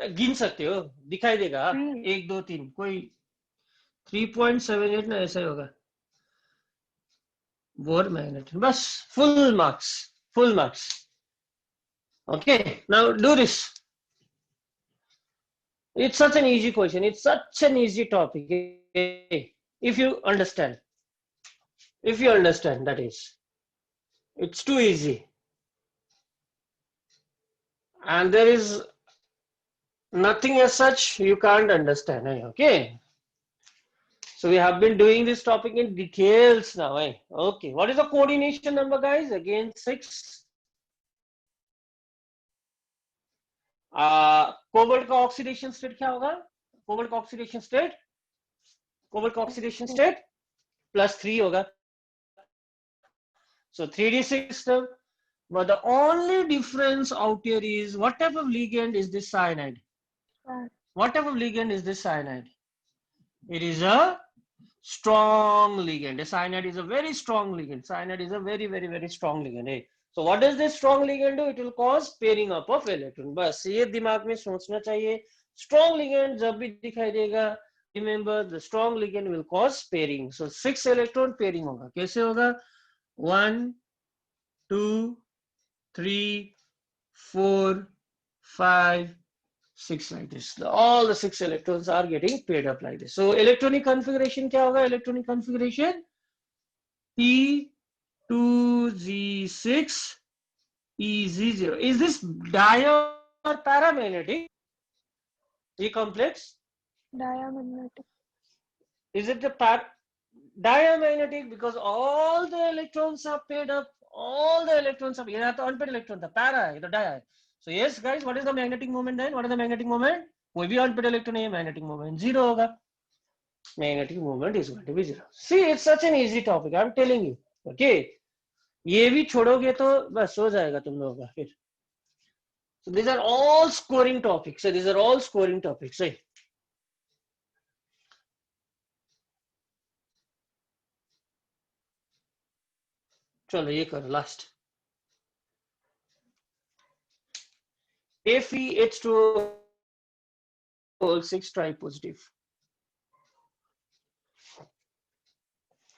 गिन सकते हो, दिखाई देगा. 1 2 3 कोई 3.78 ना ऐसा ही होगा. Bohr magnet. बस full marks. Full marks. Okay, now do this. It's such an easy question. It's such an easy topic. If you understand. If you understand, that is. It's too easy. And there is nothing as such you can't understand. Okay. So we have been doing this topic in details now. Okay. What is the coordination number, guys? Again, 6. Cobalt का oxidation state क्या होगा? Cobalt का oxidation state? Cobalt का oxidation state +3 होगा. So 3D system. But the only difference out here is whatever ligand is this cyanide. Whatever ligand is this cyanide. It is a strong ligand. The cyanide is a very strong ligand. Cyanide is a very, very, very strong ligand. So what does this strong ligand do? It will cause pairing up of electron. बस ये दिमाग में सोचना चाहिए. Strong ligand जब भी दिखाई देगा, remember the strong ligand will cause pairing. So 6 electron pairing होगा. कैसे होगा? 1, 2, 3, 4, 5, 6 like this. All the 6 electrons are getting paired up like this. So electronic configuration क्या होगा? Electronic configuration P2Z6 EZ0. Is this di or paramagnetic? E complex? Diamagnetic. Is it the diamagnetic? Because all the electrons are paired up. All the electrons are. ये तो unpaired electron था. Para है, ये तो di है. So yes, guys, what is the magnetic moment then? What is the magnetic moment? कोई भी unpaired electron नहीं है, magnetic moment zero होगा. Magnetic moment is going to be zero. See, it's such an easy topic. I'm telling you. Okay. ये भी छोड़ोगे तो बस हो जाएगा तुम लोगों का फिर. So these are all scoring topics. So these are all scoring topics. Right? चलो ये करो last. FeH2O6 tripositive.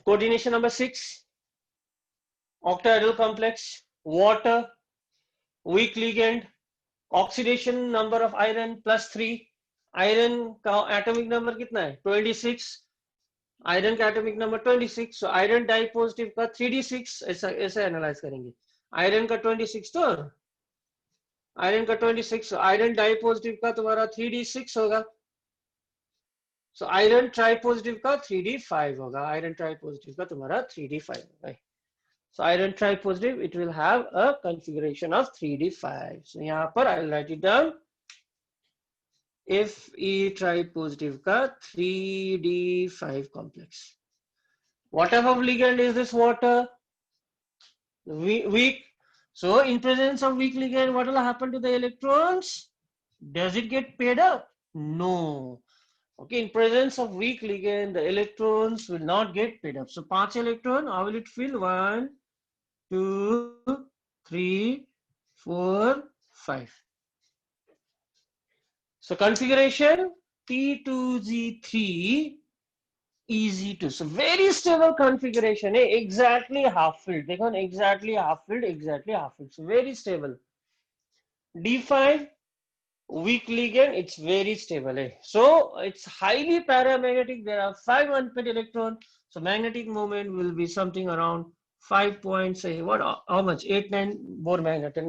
Coordination number 6. Octahedral complex. Water. Weak ligand. Oxidation number of iron +3. Iron का atomic number कितना है? 26. Iron का atomic number 26. So iron dipositive का 3d6 ऐसा analyze करेंगे. Iron का 26 तो आयरन का 26, आयरन डाइपॉजिटिव का तुम्हारा 3d6 होगा. सो आयरन ट्राइपॉजिटिव का 3d5 होगा. आयरन ट्राइपॉजिटिव का तुम्हारा 3d5 होगा. So iron tripositive it will have a configuration of 3d5. So यहां पर I will write it down. Fe tripositive का 3d5 complex. What type of ligand is this water? Weak. So in presence of weak ligand, what will happen to the electrons? Does it get paired up? No. Okay, in presence of weak ligand, the electrons will not get paired up. So 5 electron, how will it fill? 1, 2, 3, 4, 5. So configuration T2Z3 EZ2. So very stable configuration. Exactly half filled. They can exactly half filled, exactly half filled. So very stable. D5 weak ligand, it's very stable. So it's highly paramagnetic. There are 5 unpaired electrons. So magnetic moment will be something around 5 points. Say what? How much? 8, 9 more magnetic.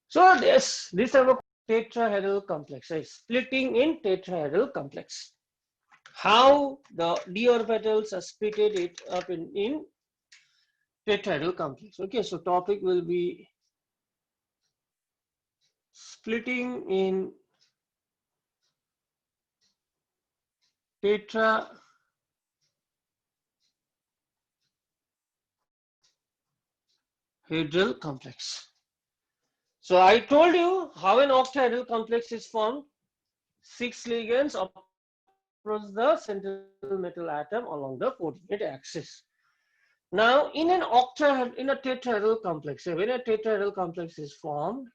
So this is a tetrahedral complex. So splitting in tetrahedral complex. How the d orbitals are splitted it up in tetrahedral complex. Okay, so topic will be splitting in tetrahedral complex. So I told you how an octahedral complex is formed. 6 ligands approach the central metal atom along the coordinate axis. Now, in a tetrahedral complex, when a tetrahedral complex is formed,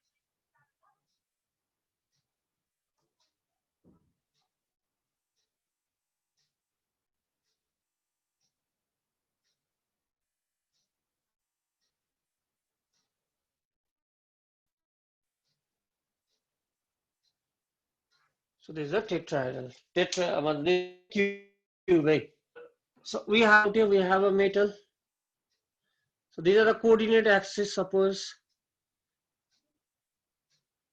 so this is a tetrahedral. Cube. So we have a metal. So these are the coordinate axes. Suppose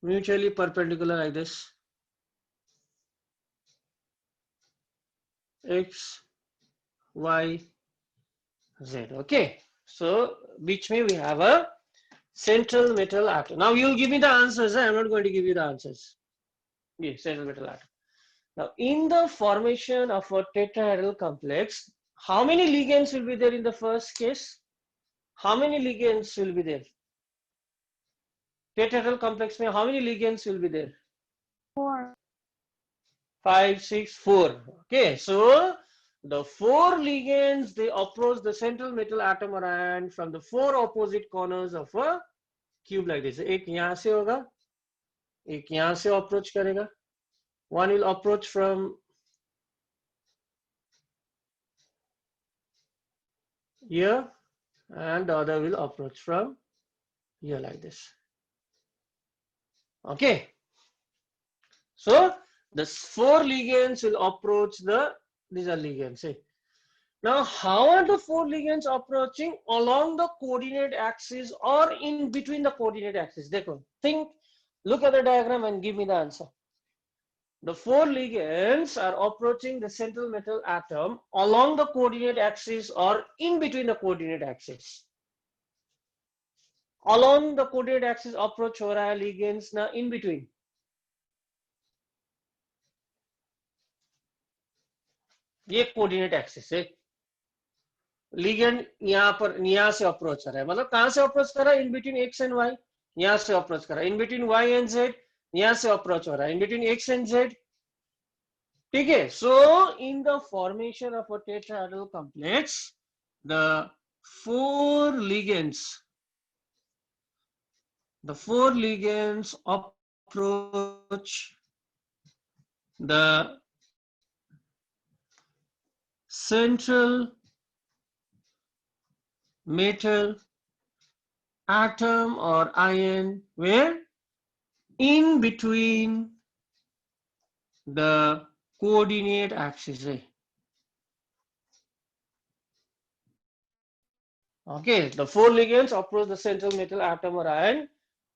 mutually perpendicular like this. X, Y, Z. Okay. So which means we have a central metal atom. Now you give me the answers. I'm not going to give you the answers. Yes, central metal atom. Now in the formation of a tetrahedral complex, how many ligands will be there in the first case? How many ligands will be there? Tetrahedral complex mein how many ligands will be there? 4. 5, 6, 4. Okay, so the 4 ligands, they approach the central metal atom and from the 4 opposite corners of a cube like this. एक यहाँ से होगा, एक यहाँ से approach करेगा. One will approach from here and the other will approach from here like this. Okay, so the 4 ligands will approach these are ligands. See. Now, how are the 4 ligands approaching? Along the coordinate axis or in between the coordinate axis? Think, look at the diagram and give me the answer. The 4 ligands are approaching the central metal atom along the coordinate axis or in between the coordinate axis. Along the coordinate axis approach हो रहा है ligands ना in between. ये coordinate axis है. Ligand यहाँ से approach कर रहा है. मतलब कहां से अप्रोच कर रहा है? In between x and y. यहाँ से अप्रोच कर रहा है. In between y and z यहाँ से अप्रोच हो रहा है. In between x and z. ठीक है. So in the formation of a tetrahedral complex the four ligands approach the central metal atom or ion where in between the coordinate axis. Okay, the 4 ligands approach the central metal atom or ion.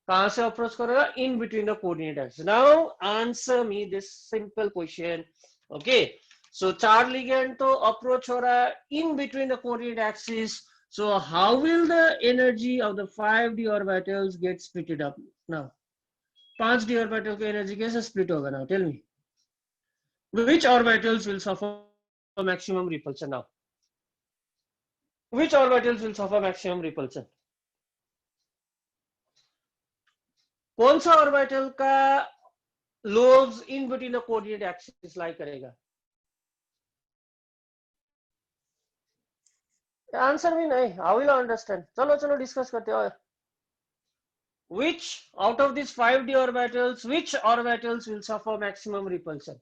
कहां से approach करेगा? In between the coordinate axis. Now answer me this simple question. Okay, so 4 ligand तो approach हो रहा है in between the coordinate axis. So how will the energy of the 5d orbitals get split up now? 5d orbital की energy कैसे split होगा now? Tell me. Which orbitals will suffer maximum repulsion now? Which orbitals will suffer maximum repulsion? कौन सा orbital का lobes in between the coordinate axis lie करेगा? Answer भी नहीं. How will I understand? चलो discuss करते हैं. Which out of these 5d orbitals, which orbitals will suffer maximum repulsion?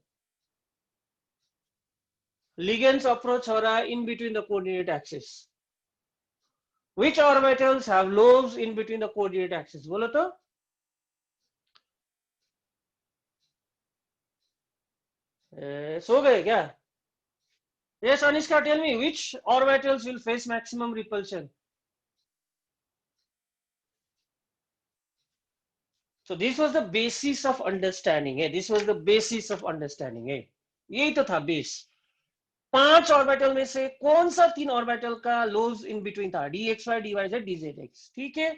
Ligands approach हो रहा है in between the coordinate axis. Which orbitals have lobes in between the coordinate axis? बोलो तो. सो गए क्या? Yes, Anushka, tell me which orbitals will face maximum repulsion? So this was the basis of understanding. This was the basis of understanding. यही तो था base. 5 orbital में से कौन सा 3 ऑर्बिटल का लोब्स इन बिटवीन था? dxy, dyz, dzx. ठीक है.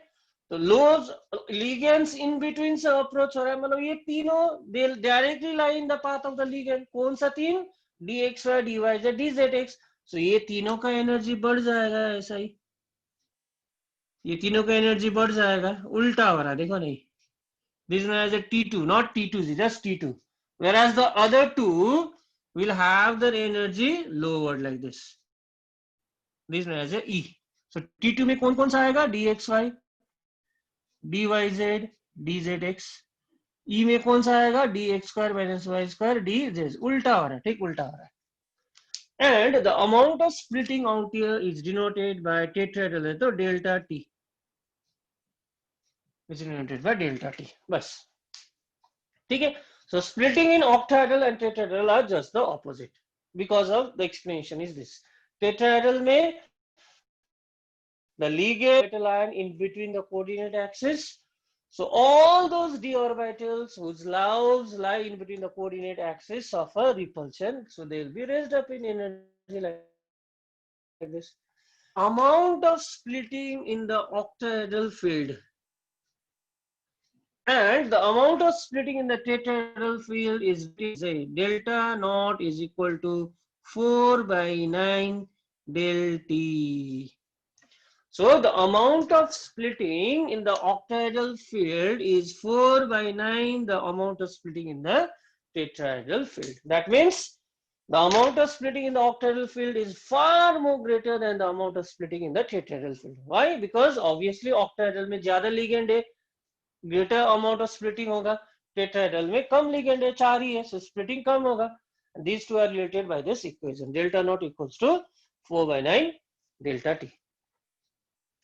तो लोब्स लिगेंड्स इन बिटवीन से अप्रोच हो रहा है. मतलब ये तीनों दे directly lie in the path of the ligand. कौन सा 3? dxy, dyz, dzx. सो ये तीनों का एनर्जी बढ़ जाएगा. ऐसा ही ये तीनों का एनर्जी बढ़ जाएगा. उल्टा हो रहा है. देखो नहीं. This one has a T2, not T2, just T2. Whereas the other two will have their energy lowered like this. This one has a E. So T2 में कौन कौन सा आएगा? dxy, dyz, dzx. E में कौन सा आएगा? dx square minus y square dz. उल्टा हो रहा है. ठीक उल्टा हो रहा है. And the amount of splitting out here is denoted by tetrahedral है तो delta T. Is denoted by delta T. बस. ठीक है. So splitting in octahedral and tetrahedral are just the opposite. Because of the explanation is this. Tetrahedral में the ligand metal ion in between the coordinate axis. So all those d orbitals whose lobes lie in between the coordinate axis suffer repulsion. So they will be raised up in energy like this. Amount of splitting in the octahedral field and the amount of splitting in the tetrahedral field is delta naught is equal to 4 by 9 del T. So the amount of splitting in the octahedral field is 4 by 9 the amount of splitting in the tetrahedral field. That means the amount of splitting in the octahedral field is far more greater than the amount of splitting in the tetrahedral field. Why? Because obviously octahedral में ज़्यादा ligand है, greater amount of splitting होगा. Tetrahedral में कम ligand है, 4 ही है, so splitting कम होगा. And these two are related by this equation. Delta naught equals to 4 by 9 delta T.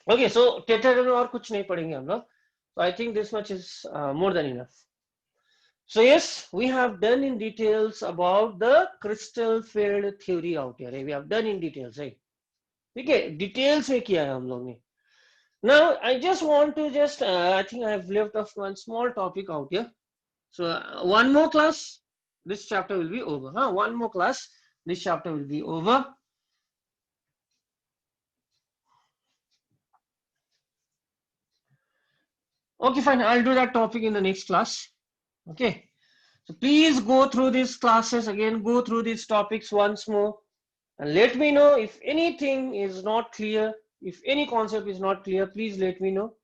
Okay, so tetrahedral में और कुछ नहीं पढ़ेंगे हम लोग. So I think this much is more than enough. So yes, we have done in details about the crystal field theory out here. We have done in details, right? Okay, details में किया है हम लोग ने. Now I just want to just I think I have left off one small topic out here. So one more class, this chapter will be over. One more class, this chapter will be over. Okay, fine. I'll do that topic in the next class. Okay. So please go through these classes again, go through these topics once more, and let me know if anything is not clear, if any concept is not clear, please let me know.